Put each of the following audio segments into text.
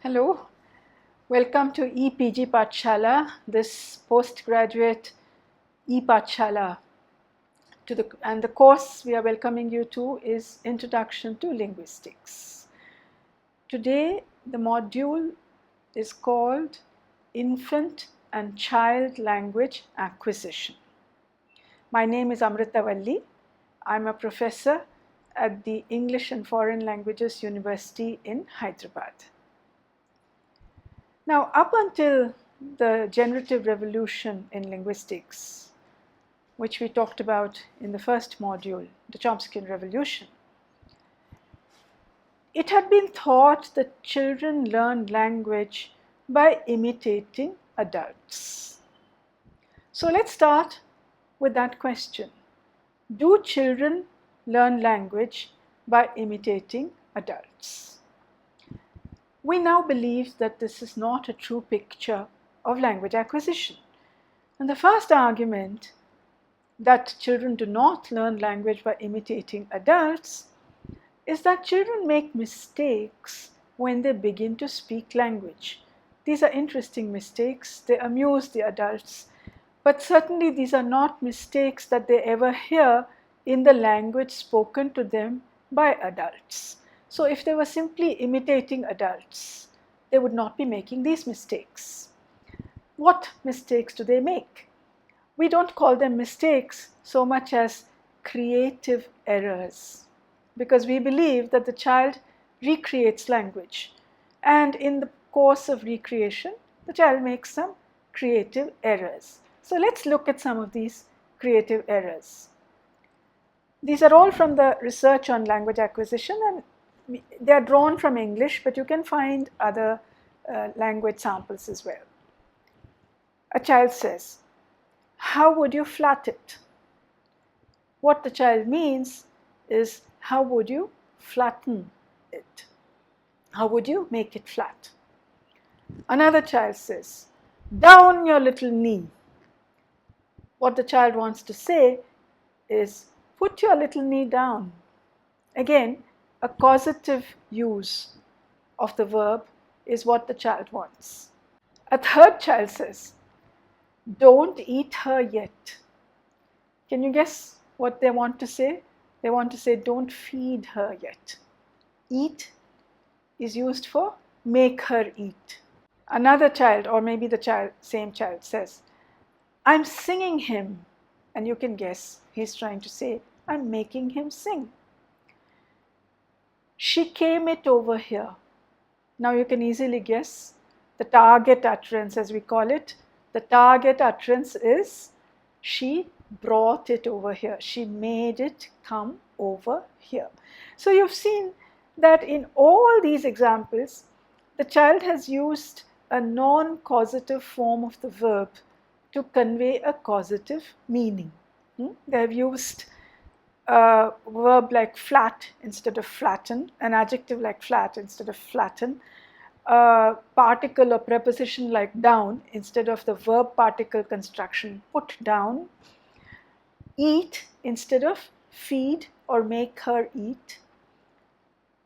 Hello, welcome to EPG Pathshala, this postgraduate e-Pathshala. And the course we are welcoming you to is Introduction to Linguistics. Today the module is called Infant and Child Language Acquisition. My name is Amrita Valli. I'm a professor at the English and Foreign Languages University in Hyderabad. Now, up until the generative revolution in linguistics, which we talked about in the first module, the Chomskyan revolution, it had been thought that children learn language by imitating adults. So let's start with that question. Do children learn language by imitating adults? We now believe that this is not a true picture of language acquisition. And the first argument that children do not learn language by imitating adults is that children make mistakes when they begin to speak language. These are interesting mistakes, they amuse the adults, but certainly these are not mistakes that they ever hear in the language spoken to them by adults. So if they were simply imitating adults, they would not be making these mistakes. What mistakes do they make? We don't call them mistakes so much as creative errors, because we believe that the child recreates language, and in the course of recreation, the child makes some creative errors. So let's look at some of these creative errors. These are all from the research on language acquisition, and they are drawn from English, but you can find other language samples as well. A child says, "How would you flat it?" What the child means is, how would you flatten it? How would you make it flat? Another child says, "Down your little knee." What the child wants to say is, put your little knee down. Again, a causative use of the verb is what the child wants. A third child says, "Don't eat her yet." Can you guess what they want to say? They want to say, "Don't feed her yet." Eat is used for make her eat. Another child, or maybe the same child says, "I'm singing him." And you can guess, he's trying to say, "I'm making him sing." "She came it over here." Now you can easily guess the target utterance, as we call it. The target utterance is, she brought it over here. She made it come over here. So you've seen that in all these examples, the child has used a non-causative form of the verb to convey a causative meaning. They have used a verb like flat instead of flatten, an adjective like flat instead of flatten, a particle or preposition like down instead of the verb particle construction put down, eat instead of feed or make her eat,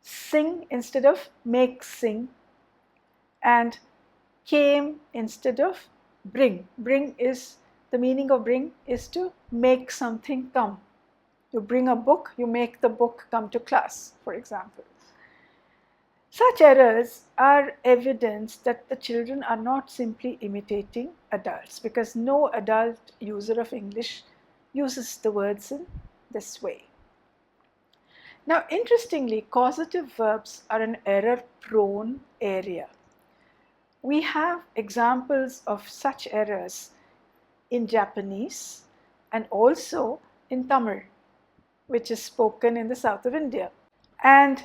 sing instead of make sing, and came instead of bring. The meaning of bring is to make something come. You bring a book, you make the book come to class, for example. Such errors are evidence that the children are not simply imitating adults, because no adult user of English uses the words in this way. Now, interestingly, causative verbs are an error-prone area. We have examples of such errors in Japanese and also in Tamil, which is spoken in the south of India. And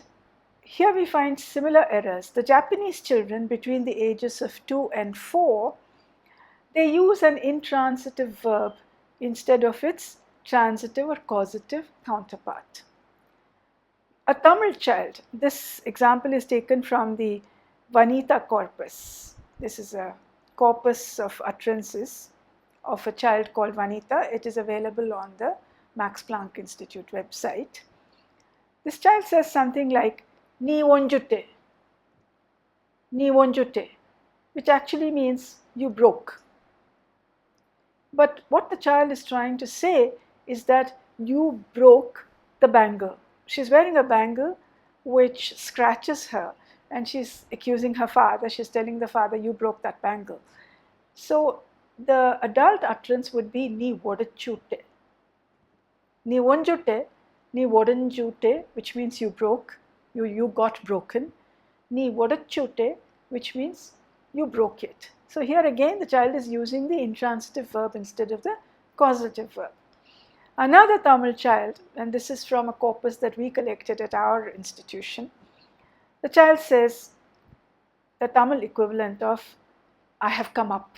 here we find similar errors. The Japanese children between the ages of 2 and 4, they use an intransitive verb instead of its transitive or causative counterpart. A Tamil child, this example is taken from the Vanita corpus. This is a corpus of utterances of a child called Vanita. It is available on the Max Planck Institute website. This child says something like, "Nee onjute." Ni onjute, which actually means you broke. But what the child is trying to say is that you broke the bangle. She's wearing a bangle which scratches her, and she's accusing her father. She's telling the father, you broke that bangle. So the adult utterance would be ni odachute. Ni onjute, ni odanjute, which means you broke, you got broken. Ni odachute, which means you broke it. So here again the child is using the intransitive verb instead of the causative verb. Another Tamil child, and this is from a corpus that we collected at our institution, the child says the Tamil equivalent of I have come up.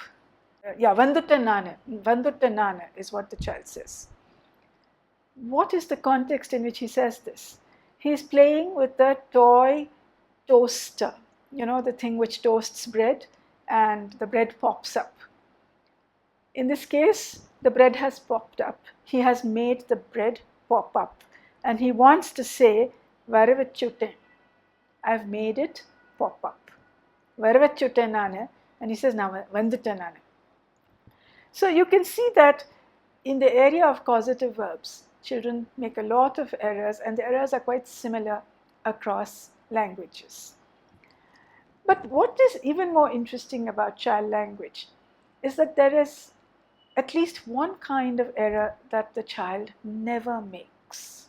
Vandutta nana is what the child says. What is the context in which he says this? He is playing with the toy toaster, the thing which toasts bread, and the bread pops up. In this case, the bread has popped up. He has made the bread pop up, and he wants to say, Varavachute, I've made it pop up. Varavachute nane, and he says, now vandutta nane. So you can see that in the area of causative verbs, children make a lot of errors, and the errors are quite similar across languages. But what is even more interesting about child language is that there is at least one kind of error that the child never makes.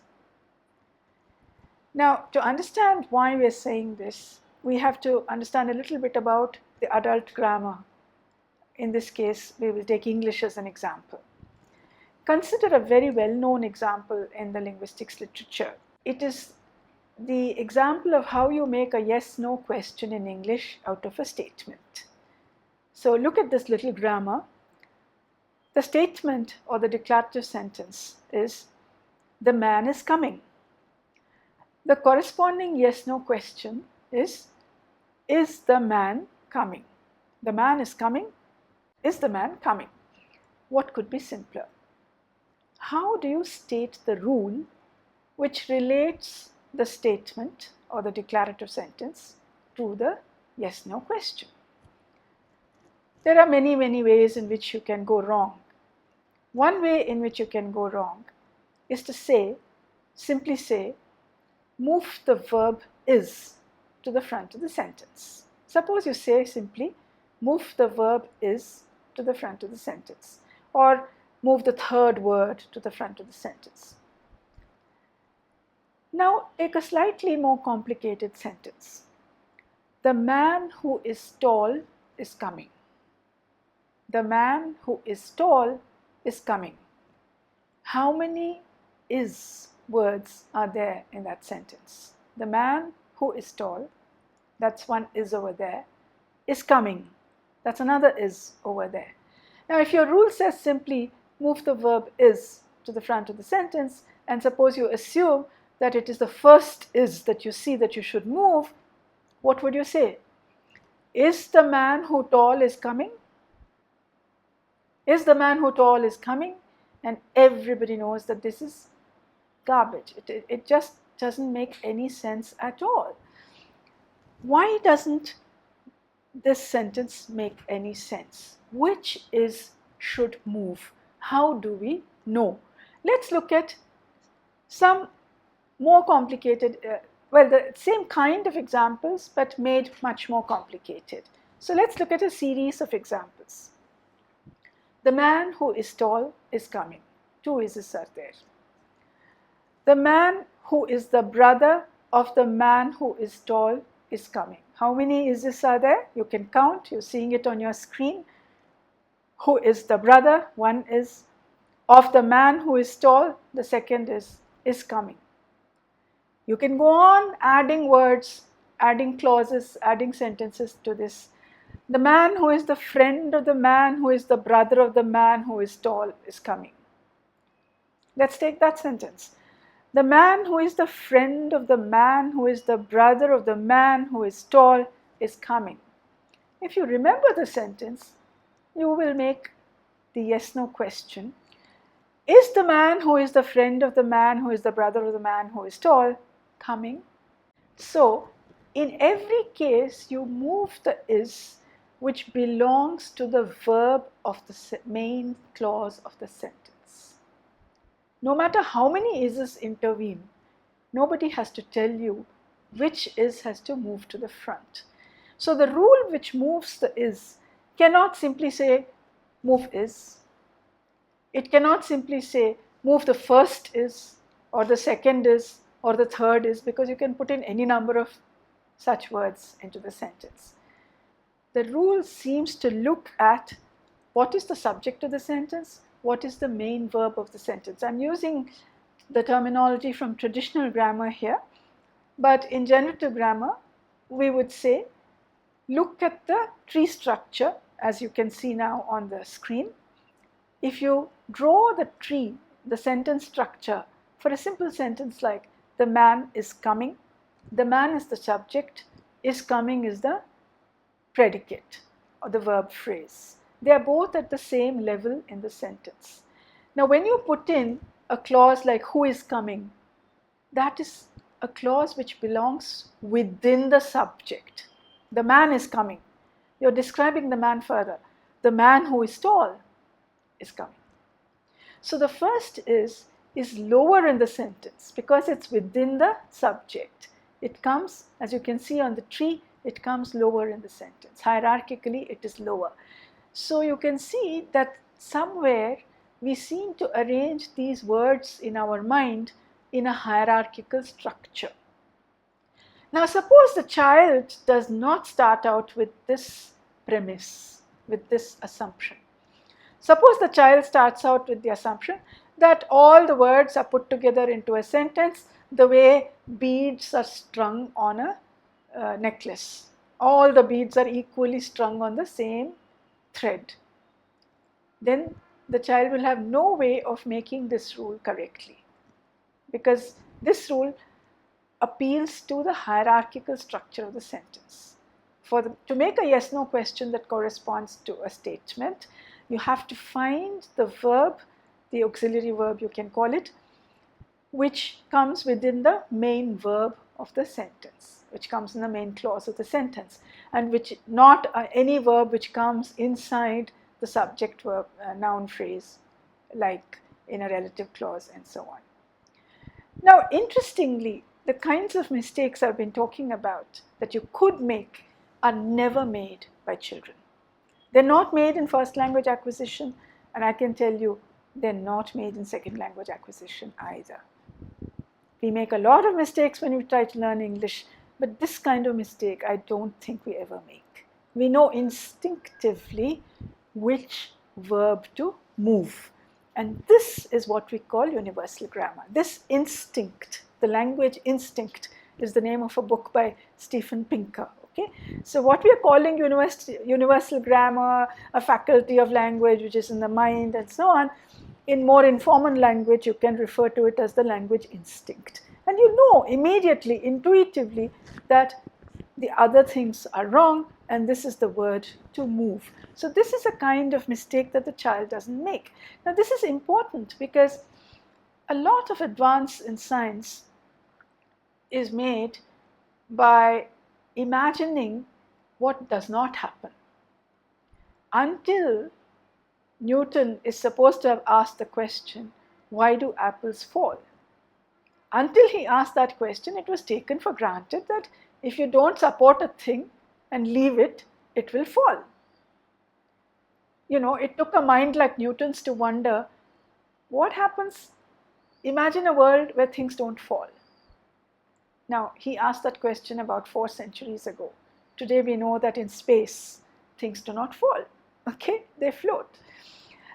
Now, to understand why we are saying this, we have to understand a little bit about the adult grammar. In this case, we will take English as an example. Consider a very well-known example in the linguistics literature. It is the example of how you make a yes-no question in English out of a statement. So look at this little grammar. The statement or the declarative sentence is, the man is coming. The corresponding yes-no question is the man coming? The man is coming. Is the man coming? What could be simpler? How do you state the rule which relates the statement or the declarative sentence to the yes-no question? There are many, many ways in which you can go wrong. One way in which you can go wrong is to simply say, move the verb is to the front of the sentence. Suppose you say simply, move the verb is to the front of the sentence, or move the third word to the front of the sentence. Now take a slightly more complicated sentence. The man who is tall is coming. The man who is tall is coming. How many is words are there in that sentence? The man who is tall, that's one is over there, is coming. That's another is over there. Now if your rule says simply move the verb is to the front of the sentence, and suppose you assume that it is the first is that you see that you should move, what would you say? Is the man who tall is coming? Is the man who tall is coming? And everybody knows that this is garbage. It just doesn't make any sense at all. Why doesn't this sentence make any sense? Which is should move? How do we know? Let's look at some more complicated, the same kind of examples but made much more complicated. So let's look at a series of examples. The man who is tall is coming. Two is's are there. The man who is the brother of the man who is tall is coming. How many is's are there? You can count. You're seeing it on your screen. Who is the brother? One is. Of the man who is tall, the second is coming. You can go on adding words, adding clauses, adding sentences to this. The man who is the friend of the man who is the brother of the man who is tall is coming. Let's take that sentence. The man who is the friend of the man who is the brother of the man who is tall is coming. If you remember the sentence, you will make the yes-no question. Is the man who is the friend of the man who is the brother of the man who is tall coming? So, In every case, you move the is, which belongs to the verb of the main clause of the sentence. No matter how many is's intervene, nobody has to tell you which is has to move to the front. So the rule which moves the is cannot simply say move is. It cannot simply say move the first is, or the second is, or the third is, because you can put in any number of such words into the sentence. The rule seems to look at what is the subject of the sentence, what is the main verb of the sentence. I'm using the terminology from traditional grammar here, but in generative grammar, we would say, look at the tree structure, as you can see now on the screen. If you draw the tree, the sentence structure, for a simple sentence like, the man is coming, the man is the subject, is coming is the predicate or the verb phrase. They are both at the same level in the sentence. Now when you put in a clause like who is coming, that is a clause which belongs within the subject. The man is coming. You're describing the man further. The man who is tall is coming. So the first is lower in the sentence because it's within the subject. It comes, as you can see on the tree, it comes lower in the sentence. Hierarchically, it is lower. So you can see that somewhere we seem to arrange these words in our mind in a hierarchical structure. Now suppose the child does not start out with this premise, with this assumption. Suppose the child starts out with the assumption that all the words are put together into a sentence the way beads are strung on a necklace. All the beads are equally strung on the same thread. Then the child will have no way of making this rule correctly, because this rule appeals to the hierarchical structure of the sentence. To make a yes-no question that corresponds to a statement, you have to find the verb, the auxiliary verb you can call it, which comes within the main verb of the sentence, which comes in the main clause of the sentence, and which not any verb which comes inside the subject verb noun phrase, like in a relative clause and so on. Now interestingly, the kinds of mistakes I've been talking about that you could make are never made by children. They're not made in first language acquisition, and I can tell you they're not made in second language acquisition either. We make a lot of mistakes when we try to learn English, but this kind of mistake I don't think we ever make. We know instinctively which verb to move, and this is what we call universal grammar. This instinct, the language instinct, is the name of a book by Steven Pinker. Okay? So what we are calling universal grammar, a faculty of language which is in the mind and so on, in more informal language you can refer to it as the language instinct. And you know immediately, intuitively, that the other things are wrong and this is the word to move. So this is a kind of mistake that the child doesn't make. Now this is important because a lot of advance in science is made by imagining what does not happen. Until Newton is supposed to have asked the question, why do apples fall? Until he asked that question, it was taken for granted that if you don't support a thing and leave it, it will fall. You know, it took a mind like Newton's to wonder, what happens? Imagine a world where things don't fall. Now, he asked that question about 4 centuries ago. Today we know that in space, things do not fall. Okay, they float.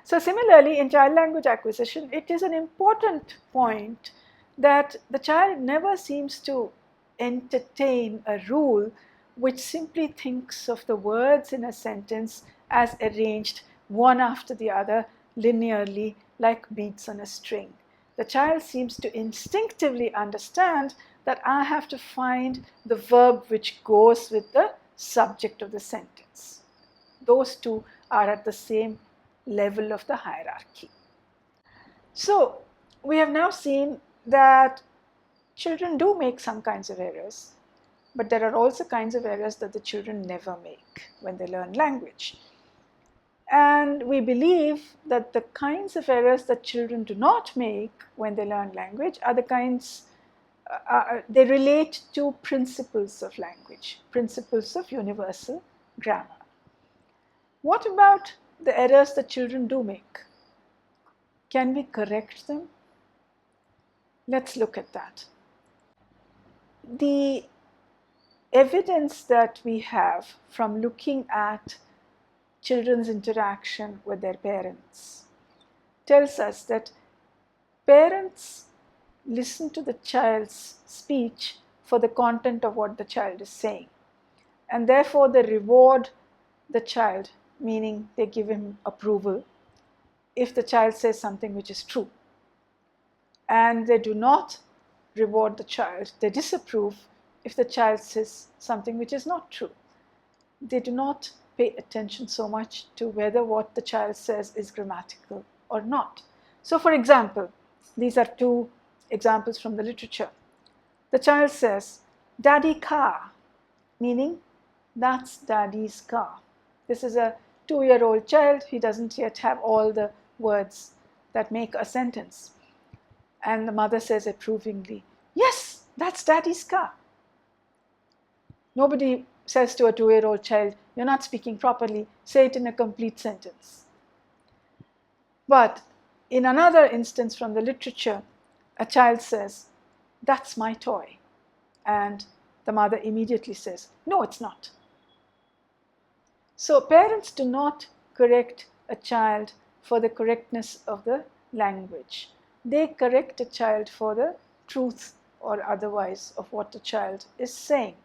So similarly, in child language acquisition, it is an important point that the child never seems to entertain a rule which simply thinks of the words in a sentence as arranged one after the other linearly like beads on a string. The child seems to instinctively understand that I have to find the verb which goes with the subject of the sentence. Those two are at the same level of the hierarchy. So we have now seen that children do make some kinds of errors, but there are also kinds of errors that the children never make when they learn language. And we believe that the kinds of errors that children do not make when they learn language are the kinds, they relate to principles of language, principles of universal grammar. What about the errors that children do make? Can we correct them? Let's look at that. The evidence that we have from looking at children's interaction with their parents tells us that parents listen to the child's speech for the content of what the child is saying, and therefore they reward the child, meaning they give him approval if the child says something which is true, and they do not reward the child, they disapprove if the child says something which is not true. They do not pay attention so much to whether what the child says is grammatical or not. So for example, these are two examples from the literature. The child says, "Daddy car," meaning that's daddy's car. This is a 2-year-old child. He doesn't yet have all the words that make a sentence. And the mother says approvingly, "Yes, that's daddy's car." Nobody says to a 2-year-old child, "You're not speaking properly, say it in a complete sentence." But in another instance from the literature, a child says, "That's my toy." And the mother immediately says, "No, it's not." So parents do not correct a child for the correctness of the language. They correct a child for the truth or otherwise of what the child is saying.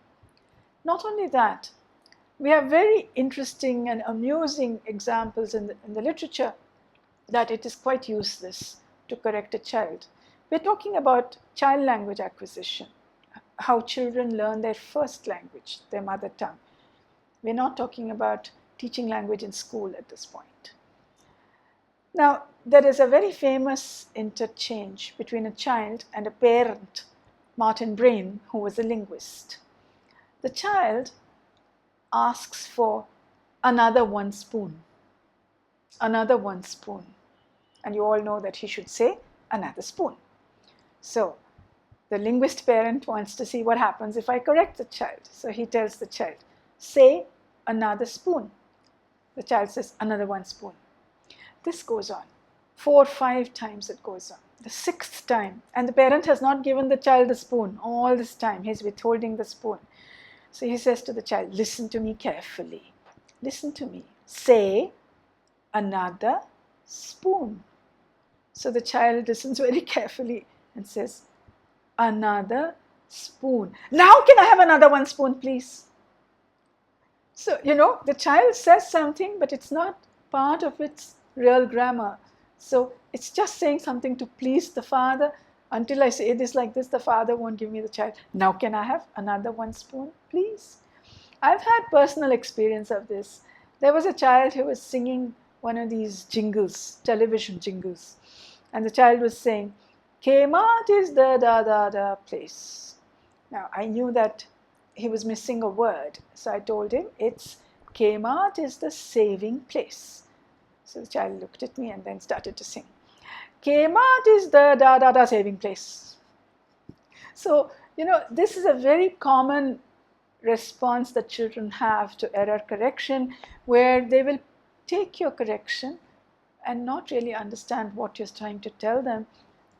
Not only that, we have very interesting and amusing examples in the literature that it is quite useless to correct a child. We're talking about child language acquisition, how children learn their first language, their mother tongue. We're not talking about teaching language in school at this point. Now, there is a very famous interchange between a child and a parent, Martin Brain, who was a linguist. The child asks for another 1 spoon, another 1 spoon. And you all know that he should say another spoon. So the linguist parent wants to see what happens if I correct the child. So he tells the child, "Say another spoon." The child says another 1 spoon. This goes on. 4 or 5 times it goes on. The 6th time, and the parent has not given the child a spoon all this time. He's withholding the spoon. So he says to the child, "Listen to me carefully. Listen to me. Say another spoon." So the child listens very carefully and says, "Another spoon. Now can I have another 1 spoon, please?" So, the child says something, but it's not part of its real grammar. So it's just saying something to please the father. Until I say this like this, the father won't give me the child. "Now can I have another 1 spoon, please?" I've had personal experience of this. There was a child who was singing one of these jingles, television jingles. And the child was saying, "Kmart is the da place." Now, I knew that he was missing a word. So I told him, it's Kmart is the saving place. So the child looked at me and then started to sing. Kmart is the da saving place. So, this is a very common response that children have to error correction, where they will take your correction and not really understand what you're trying to tell them,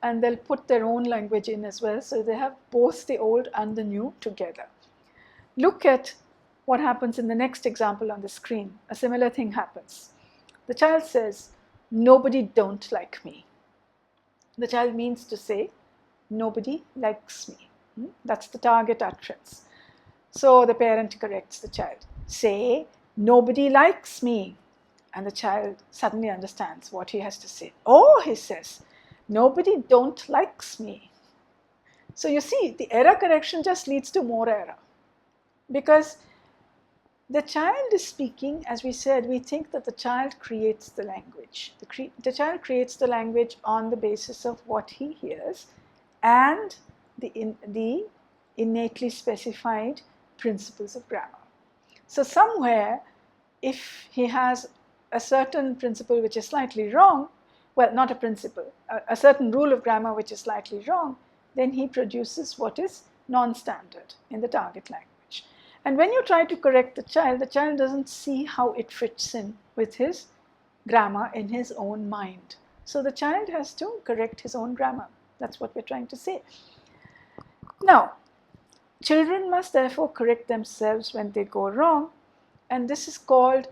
and they'll put their own language in as well, so they have both the old and the new together. Look at what happens in the next example on the screen. A similar thing happens. The child says, "Nobody don't like me." The child means to say, "Nobody likes me." That's the target utterance. So the parent corrects the child. "Say, nobody likes me." And the child suddenly understands what he has to say. "Oh," he says, "nobody don't likes me." So you see, the error correction just leads to more error. Because the child is speaking, as we said, we think that the child creates the language. The child creates the language on the basis of what he hears and the innately specified principles of grammar. So somewhere, if he has a certain principle which is slightly wrong, well, not a principle, a certain rule of grammar which is slightly wrong, then he produces what is non-standard in the target language. And when you try to correct the child doesn't see how it fits in with his grammar in his own mind. So the child has to correct his own grammar. That's what we're trying to say. Now, children must therefore correct themselves when they go wrong, and this is called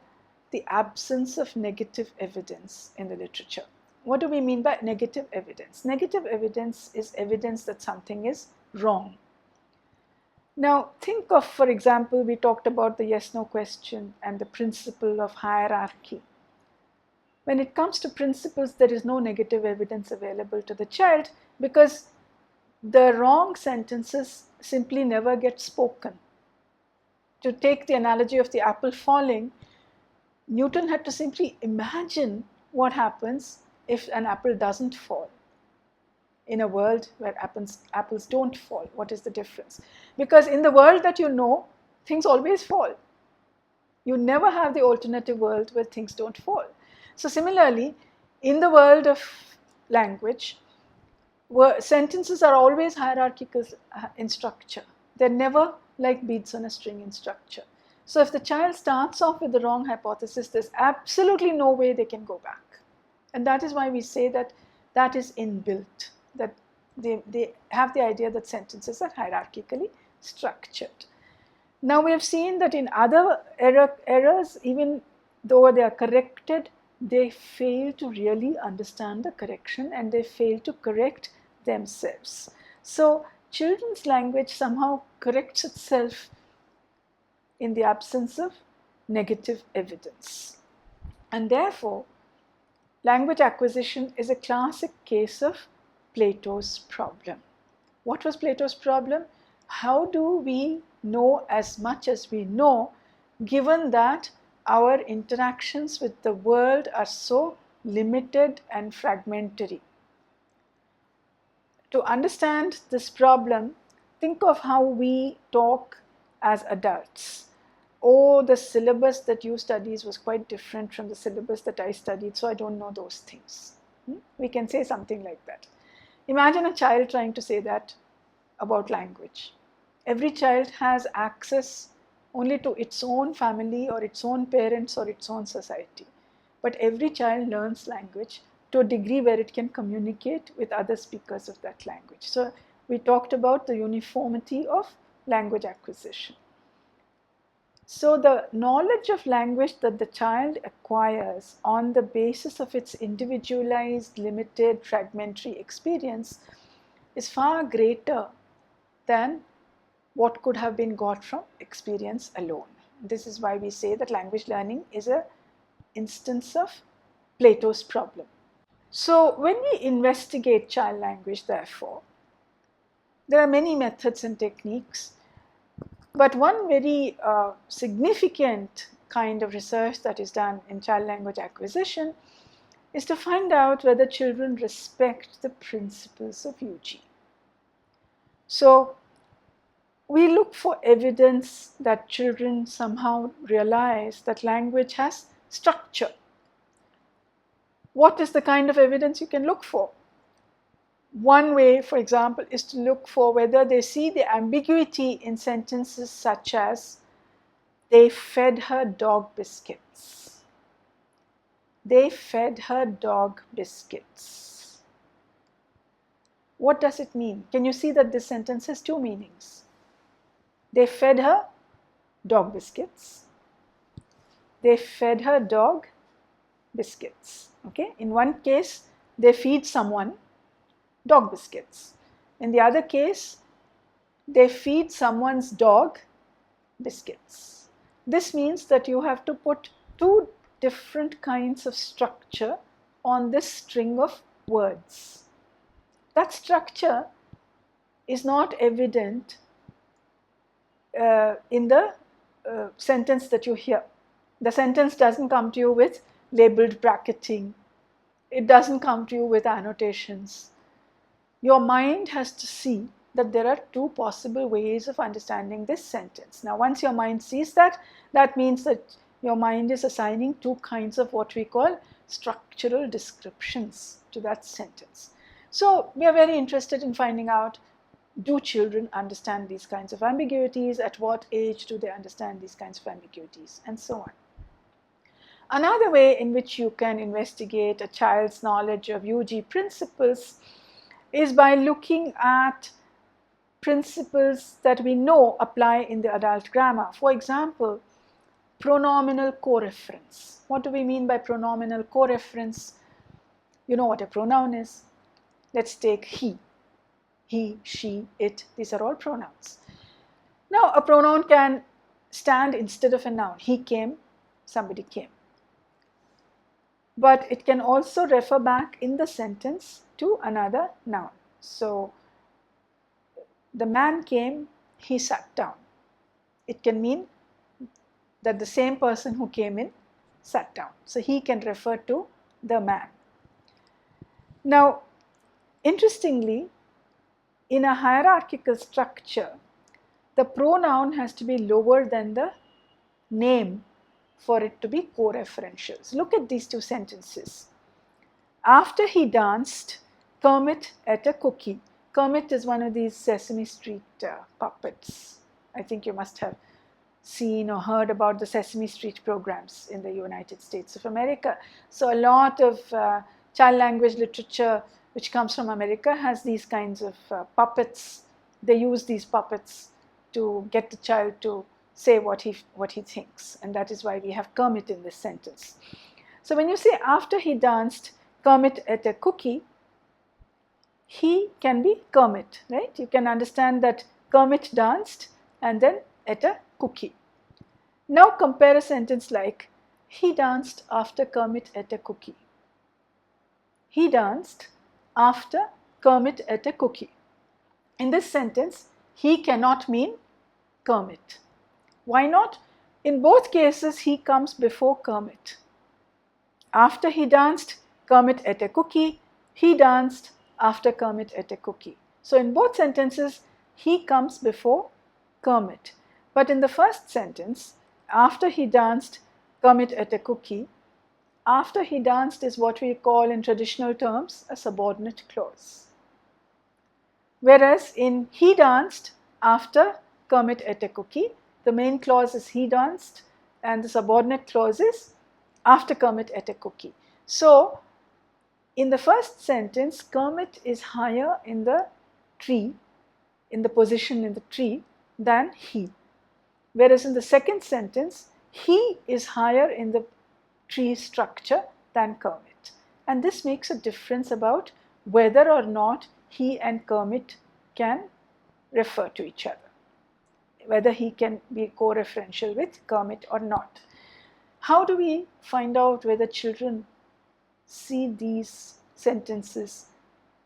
the absence of negative evidence in the literature. What do we mean by negative evidence? Negative evidence is evidence that something is wrong. Now, think of, for example, we talked about the yes-no question and the principle of hierarchy. When it comes to principles, there is no negative evidence available to the child because the wrong sentences simply never get spoken. To take the analogy of the apple falling, Newton had to simply imagine what happens if an apple doesn't fall. In a world where apples don't fall, what is the difference? Because in the world that you know, things always fall. You never have the alternative world where things don't fall. So similarly, in the world of language, sentences are always hierarchical in structure. They're never like beads on a string in structure. So if the child starts off with the wrong hypothesis, there's absolutely no way they can go back. And that is why we say that that is inbuilt, that they have the idea that sentences are hierarchically structured. Now we have seen that in other errors, even though they are corrected, they fail to really understand the correction and they fail to correct themselves. So children's language somehow corrects itself in the absence of negative evidence. And therefore, language acquisition is a classic case of Plato's problem. What was Plato's problem? How do we know as much as we know, given that our interactions with the world are so limited and fragmentary? To understand this problem, think of how we talk as adults. Oh, the syllabus that you studied was quite different from the syllabus that I studied, so I don't know those things. We can say something like that. Imagine a child trying to say that about language. Every child has access only to its own family or its own parents or its own society. But every child learns language to a degree where it can communicate with other speakers of that language. So we talked about the uniformity of language acquisition. So the knowledge of language that the child acquires on the basis of its individualized, limited, fragmentary experience is far greater than what could have been got from experience alone. This is why we say that language learning is an instance of Plato's problem. So when we investigate child language, therefore, there are many methods and techniques. But one very significant kind of research that is done in child language acquisition is to find out whether children respect the principles of UG. So we look for evidence that children somehow realize that language has structure. What is the kind of evidence you can look for? One way, for example, is to look for whether they see the ambiguity in sentences such as, they fed her dog biscuits. They fed her dog biscuits. What does it mean? Can you see that this sentence has two meanings? They fed her dog biscuits. They fed her dog biscuits. Okay? In one case, they feed someone dog biscuits. In the other case, they feed someone's dog biscuits. This means that you have to put two different kinds of structure on this string of words. That structure is not evident in the sentence that you hear. The sentence doesn't come to you with labeled bracketing. It doesn't come to you with annotations. Your mind has to see that there are two possible ways of understanding this sentence. Now, once your mind sees that, that means that your mind is assigning two kinds of what we call structural descriptions to that sentence. So, we are very interested in finding out, do children understand these kinds of ambiguities? At what age do they understand these kinds of ambiguities? And so on. Another way in which you can investigate a child's knowledge of UG principles is by looking at principles that we know apply in the adult grammar. For example, pronominal coreference. What do we mean by pronominal coreference? You know what a pronoun is. Let's take he. He, she, it, these are all pronouns. Now, a pronoun can stand instead of a noun. He came, somebody came. But it can also refer back in the sentence to another noun. So, the man came, he sat down. It can mean that the same person who came in sat down. So, he can refer to the man. Now, interestingly, in a hierarchical structure, the pronoun has to be lower than the name for it to be co-referential. So look at these two sentences. After he danced, Kermit ate a cookie. Kermit is one of these Sesame Street puppets. I think you must have seen or heard about the Sesame Street programs in the United States of America. So a lot of child language literature which comes from America has these kinds of puppets. They use these puppets to get the child to say what he thinks, and that is why we have Kermit in this sentence. So when you say after he danced, Kermit ate a cookie, he can be Kermit, right? You can understand that Kermit danced and then ate a cookie. Now compare a sentence like, he danced after Kermit ate a cookie. He danced after Kermit ate a cookie. In this sentence, he cannot mean Kermit. Why not? In both cases, he comes before Kermit. After he danced, Kermit ate a cookie. He danced after Kermit ate a cookie. So in both sentences, he comes before Kermit. But in the first sentence, after he danced, Kermit ate a cookie. After he danced is what we call in traditional terms a subordinate clause. Whereas in he danced after Kermit ate a cookie, the main clause is he danced and the subordinate clause is after Kermit ate a cookie. So in the first sentence, Kermit is higher in the tree, in the position in the tree than he. Whereas in the second sentence, he is higher in the tree structure than Kermit. And this makes a difference about whether or not he and Kermit can refer to each other, whether he can be co-referential with Kermit or not. How do we find out whether children see these sentences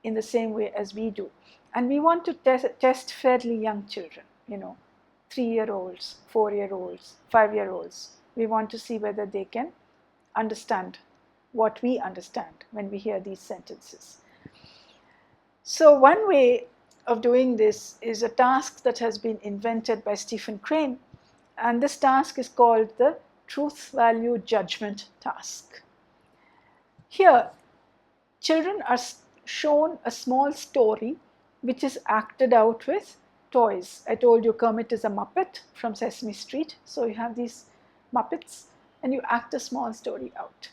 in the same way as we do? And we want to test fairly young children, 3-year-olds, 4-year-olds, 5-year-olds. We want to see whether they can understand what we understand when we hear these sentences. So one way of doing this is a task that has been invented by Stephen Crane, and this task is called the truth value judgment task. Here, children are shown a small story which is acted out with toys. I told you Kermit is a Muppet from Sesame Street, so you have these Muppets and you act a small story out.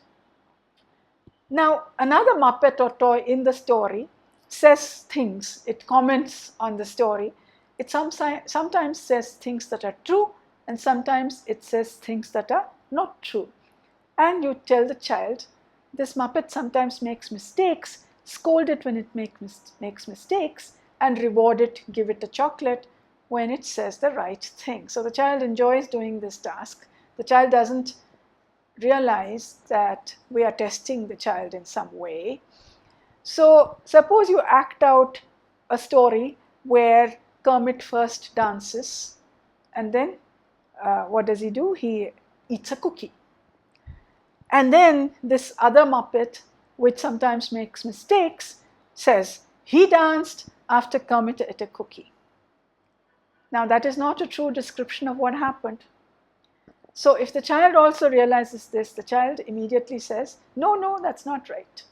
Now, another Muppet or toy in the story says things, it comments on the story. It sometimes says things that are true and sometimes it says things that are not true. And you tell the child, this Muppet sometimes makes mistakes, scold it when it makes mistakes and reward it, give it a chocolate when it says the right thing. So the child enjoys doing this task. The child doesn't realize that we are testing the child in some way. So suppose you act out a story where Kermit first dances and then what does he do? He eats a cookie. And then this other Muppet, which sometimes makes mistakes, says, he danced after Kermit ate a cookie. Now that is not a true description of what happened. So if the child also realizes this, the child immediately says, no, no, that's not right.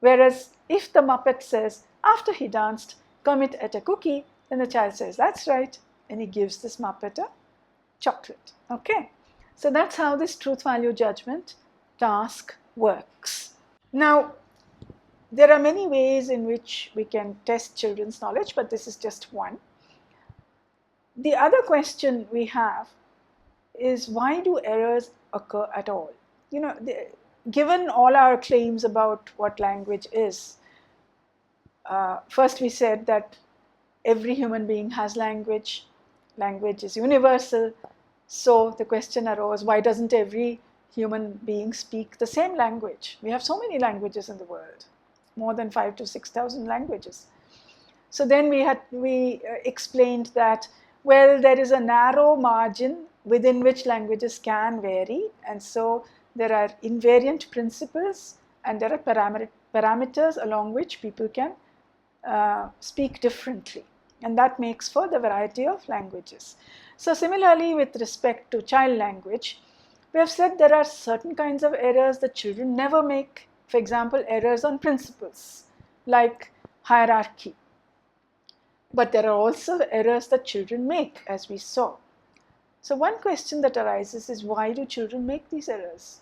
Whereas if the Muppet says, after he danced, Kermit ate a cookie, then the child says, that's right, and he gives this Muppet a chocolate. Okay? So that's how this truth-value judgment task works. Now, there are many ways in which we can test children's knowledge, but this is just one. The other question we have is, why do errors occur at all? Given all our claims about what language is, first we said that every human being has language. Language is universal. So the question arose, why doesn't every human being speak the same language? We have so many languages in the world, more than 5,000 to 6,000 languages. So then we explained that, well, there is a narrow margin within which languages can vary, and so there are invariant principles and there are parameters along which people can speak differently, and that makes for the variety of languages. So similarly, with respect to child language, we have said there are certain kinds of errors that children never make. For example, errors on principles like hierarchy. But there are also errors that children make, as we saw. So one question that arises is, why do children make these errors?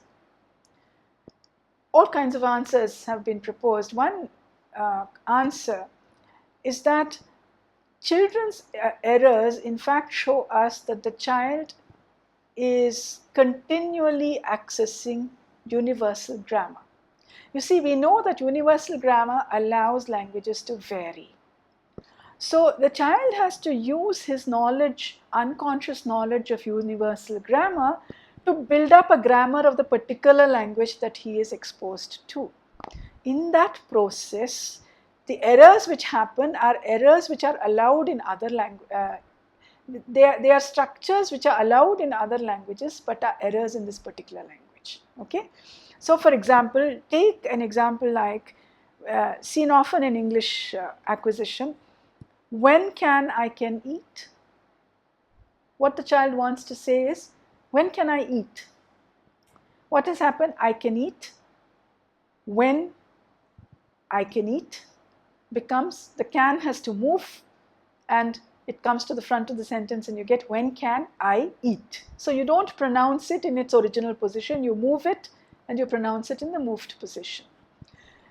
All kinds of answers have been proposed. One answer is that children's errors in fact show us that the child is continually accessing universal grammar. You see, we know that universal grammar allows languages to vary. So the child has to use his knowledge, unconscious knowledge of universal grammar, to build up a grammar of the particular language that he is exposed to. In that process, the errors which happen are errors which are allowed in other languages. They are structures which are allowed in other languages but are errors in this particular language. Okay? So for example, take an example like seen often in English acquisition. When I can eat? What the child wants to say is, when can I eat? What has happened? I can eat. When I can eat becomes, the can has to move and it comes to the front of the sentence and you get, when can I eat? So you don't pronounce it in its original position, you move it and you pronounce it in the moved position.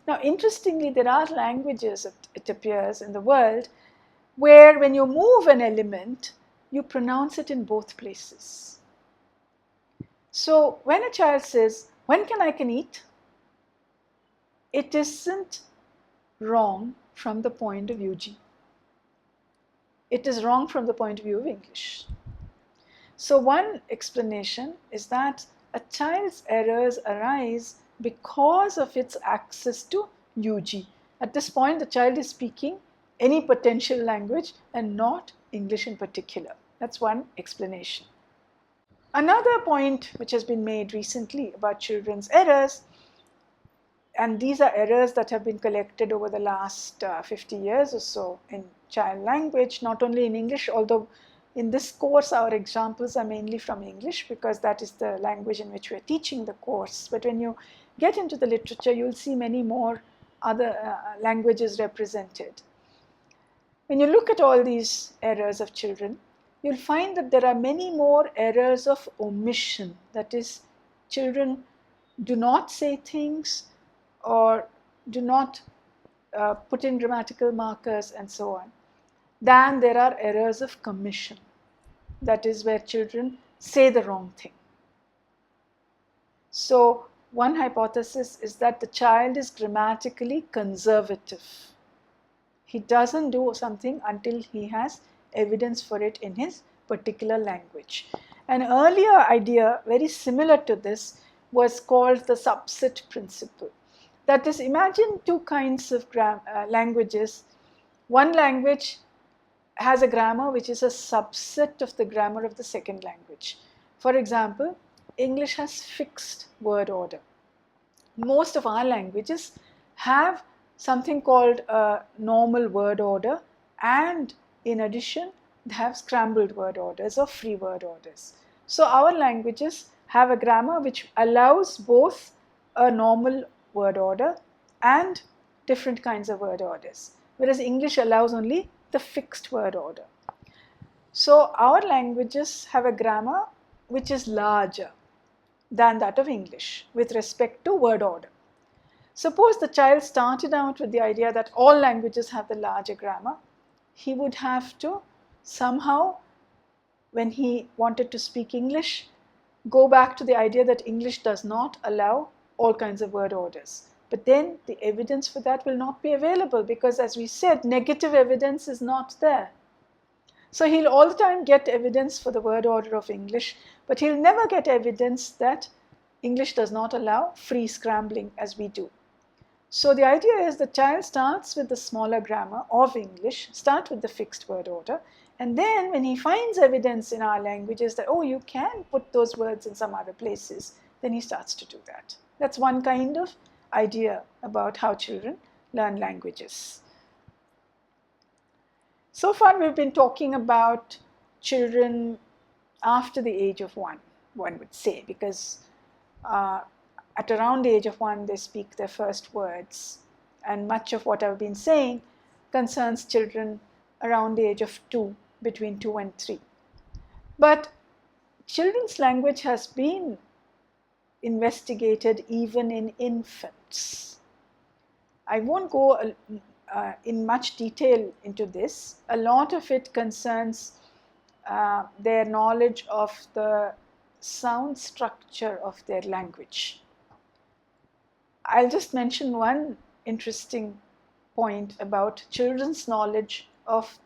Now interestingly, there are languages, it appears, in the world where when you move an element, you pronounce it in both places. So when a child says, when can I eat? It isn't wrong from the point of view G. It is wrong from the point of view of English. So one explanation is that a child's errors arise because of its access to UG. At this point, the child is speaking any potential language and not English in particular. That's one explanation. Another point which has been made recently about children's errors, and these are errors that have been collected over the last 50 years or so in child language, not only in English, although in this course our examples are mainly from English because that is the language in which we are teaching the course. But when you get into the literature, you'll see many more other languages represented. When you look at all these errors of children, you'll find that there are many more errors of omission. That is, children do not say things or do not put in grammatical markers and so on, than there are errors of commission. That is where children say the wrong thing. So one hypothesis is that the child is grammatically conservative. He doesn't do something until he has evidence for it in his particular language. An earlier idea, very similar to this, was called the subset principle. That is, imagine two kinds of languages. One language has a grammar which is a subset of the grammar of the second language. For example, English has fixed word order. Most of our languages have something called a normal word order, and in addition they have scrambled word orders or free word orders. So our languages have a grammar which allows both a normal word order and different kinds of word orders, whereas English allows only the fixed word order. So our languages have a grammar which is larger than that of English with respect to word order. Suppose the child started out with the idea that all languages have the larger grammar, he would have to somehow, when he wanted to speak English, go back to the idea that English does not allow all kinds of word orders. But then the evidence for that will not be available because, as we said, negative evidence is not there. So he'll all the time get evidence for the word order of English, but he'll never get evidence that English does not allow free scrambling as we do. So the idea is the child starts with the smaller grammar of English, start with the fixed word order, and then when he finds evidence in our languages that, oh, you can put those words in some other places, then he starts to do that. That's one kind of idea about how children learn languages. So far we've been talking about children after the age of one would say, because at around the age of 1 they speak their first words, and much of what I've been saying concerns children around the age of 2, between 2 and 3. But children's language has been investigated even in infants. I won't go in much detail into this. A lot of it concerns their knowledge of the sound structure of their language. I'll just mention one interesting point about children's knowledge of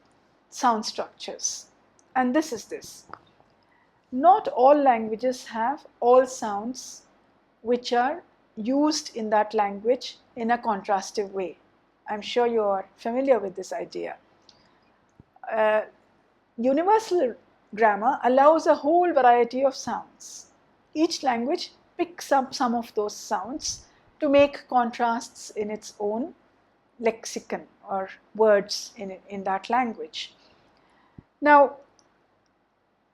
sound structures, and this is this. Not all languages have all sounds which are used in that language in a contrastive way. I'm sure you are familiar with this idea. Universal grammar allows a whole variety of sounds. Each language picks up some of those sounds to make contrasts in its own lexicon or words in that language. Now,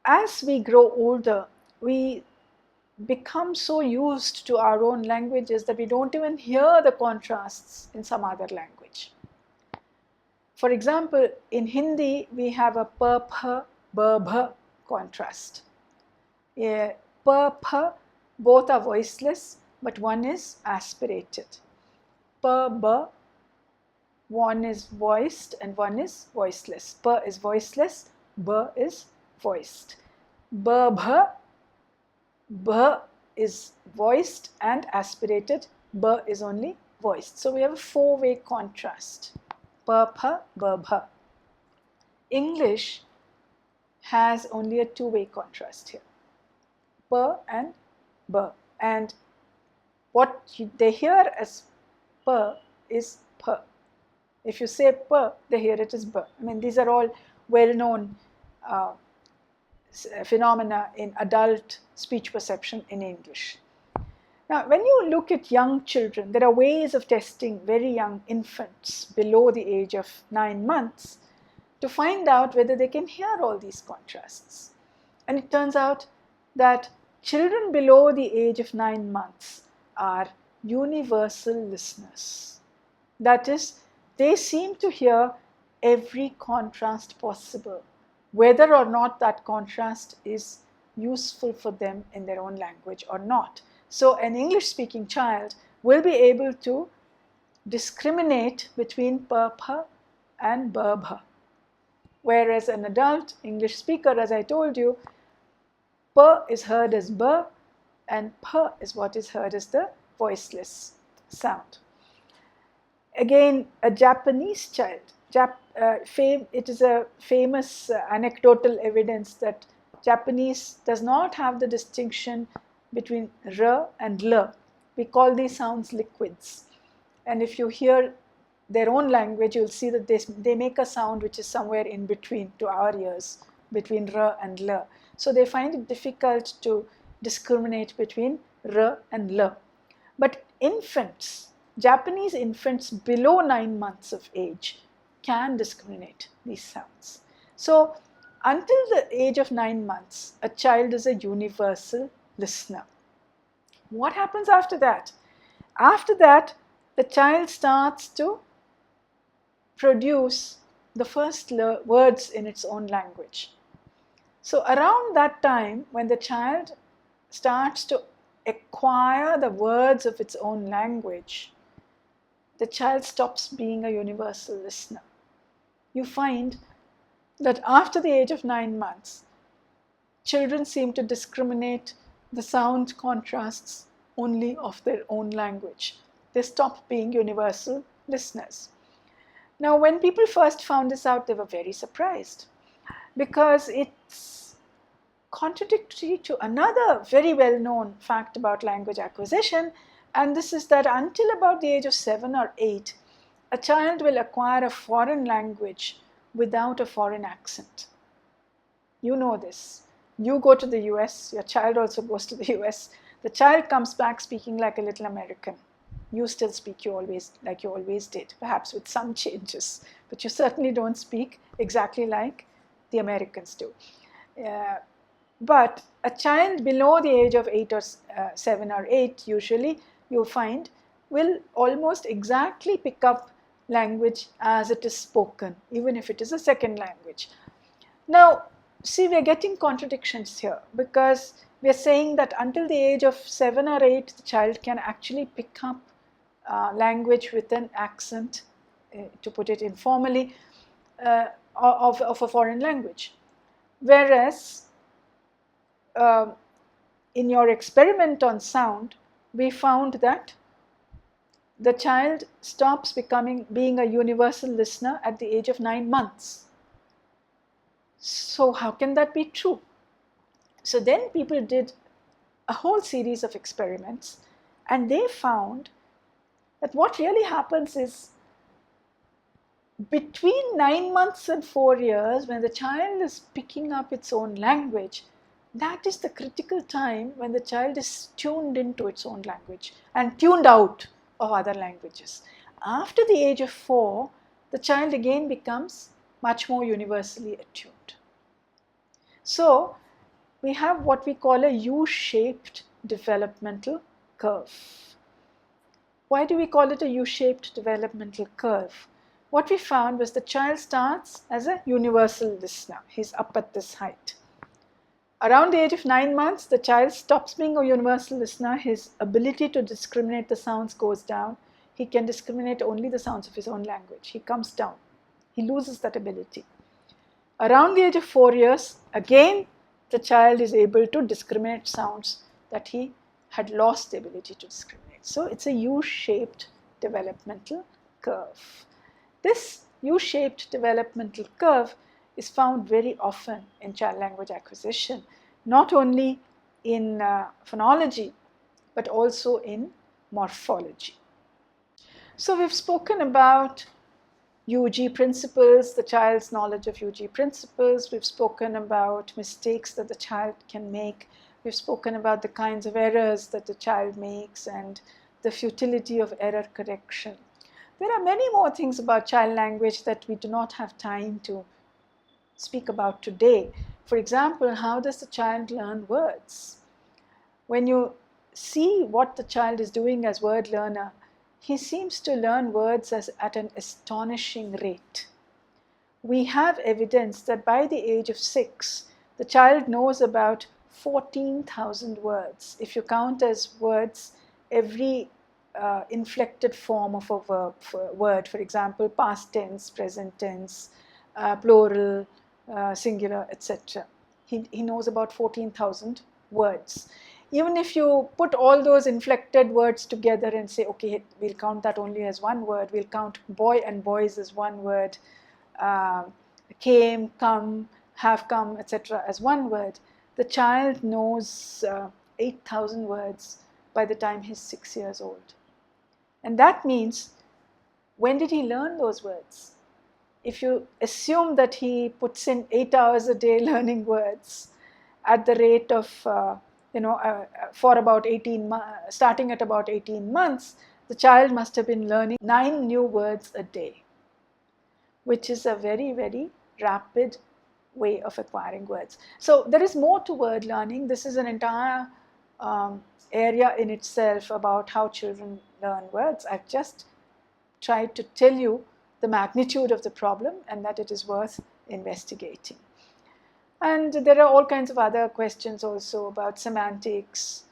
as we grow older, we become so used to our own languages that we don't even hear the contrasts in some other language. For example, in Hindi, we have a p-ph, b-bh contrast. P-ph, both are voiceless, but one is aspirated. P-b, one is voiced and one is voiceless. P is voiceless, b is voiced. B-bh, b is voiced and aspirated, b is only voiced. So we have a four-way contrast. P-ph, b-bh. English has only a two-way contrast here. P and b. And what they hear as p is p. If you say p, they hear it as b. I mean, these are all well-known phenomena in adult speech perception in English. Now, when you look at young children, there are ways of testing very young infants below the age of 9 months to find out whether they can hear all these contrasts. And it turns out that children below the age of 9 months are universal listeners. That is, they seem to hear every contrast possible, whether or not that contrast is useful for them in their own language or not. So an English-speaking child will be able to discriminate between p-ph and b-bh, whereas an adult English speaker, as I told you, p is heard as b and p is what is heard as the voiceless sound. Again, a Japanese child, it is a famous anecdotal evidence that Japanese does not have the distinction between r and l. We call these sounds liquids. And if you hear their own language, you'll see that they make a sound which is somewhere in between to our ears, between r and l. So they find it difficult to discriminate between r and l. But infants Japanese infants below 9 months of age can discriminate these sounds. So until the age of 9 months, a child is a universal listener. What happens after that? After that, the child starts to produce the first words in its own language. So around that time, when the child starts to acquire the words of its own language, the child stops being a universal listener. You find that after the age of 9 months, children seem to discriminate the sound contrasts only of their own language. They stop being universal listeners. Now, when people first found this out, they were very surprised because it's contradictory to another very well-known fact about language acquisition, and this is that until about the age of 7 or 8, a child will acquire a foreign language without a foreign accent. You know this. You go to the US, your child also goes to the US. The child comes back speaking like a little American. You still speak like you always did, perhaps with some changes, but you certainly don't speak exactly like the Americans do. But a child below the age of 8 or 7 or 8, usually you find, will almost exactly pick up language as it is spoken, even if it is a second language. Now, see, we're getting contradictions here because we're saying that until the age of 7 or 8, the child can actually pick up language with an accent, to put it informally, of a foreign language. Whereas in your experiment on sound, we found that the child stops being a universal listener at the age of 9 months. So how can that be true? So then people did a whole series of experiments, and they found that what really happens is between 9 months and 4 years, when the child is picking up its own language, that is the critical time when the child is tuned into its own language and tuned out of other languages. After the age of 4, the child again becomes much more universally attuned. So we have what we call a U-shaped developmental curve. Why do we call it a U-shaped developmental curve? What we found was the child starts as a universal listener. He's up at this height. Around the age of 9 months, the child stops being a universal listener. His ability to discriminate the sounds goes down. He can discriminate only the sounds of his own language. He comes down. He loses that ability. Around the age of 4 years, again, the child is able to discriminate sounds that he had lost the ability to discriminate. So it's a U-shaped developmental curve. This U-shaped developmental curve is found very often in child language acquisition, not only in phonology, but also in morphology. So we've spoken about UG principles, the child's knowledge of UG principles. We've spoken about mistakes that the child can make. We've spoken about the kinds of errors that the child makes and the futility of error correction. There are many more things about child language that we do not have time to speak about today. For example, how does the child learn words? When you see what the child is doing as word learner, he seems to learn words at an astonishing rate. We have evidence that by the age of 6, the child knows about 14,000 words. If you count as words every inflected form of a word, for example, past tense, present tense, plural, singular, etc. He knows about 14,000 words. Even if you put all those inflected words together and say, okay, we'll count that only as one word, we'll count boy and boys as one word, came, come, have come, etc. as one word, the child knows 8,000 words by the time he's 6 years old. And that means, when did he learn those words? If you assume that he puts in 8 hours a day learning words at the rate of, for about 18 months, starting at about 18 months, the child must have been learning 9 new words a day, which is a very, very rapid way of acquiring words. So there is more to word learning. This is an entire area in itself about how children learn words. I've just tried to tell you the magnitude of the problem and that it is worth investigating. And there are all kinds of other questions also about semantics,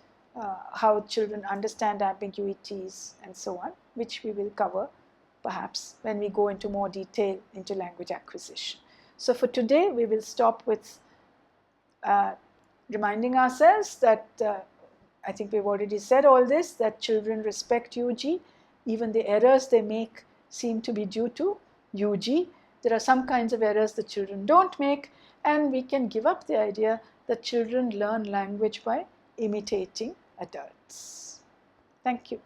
how children understand ambiguities and so on, which we will cover perhaps when we go into more detail into language acquisition. So for today, we will stop with reminding ourselves that I think we've already said all this, that children respect UG. Even the errors they make seem to be due to UG. There are some kinds of errors the children don't make, and we can give up the idea that children learn language by imitating adults. Thank you.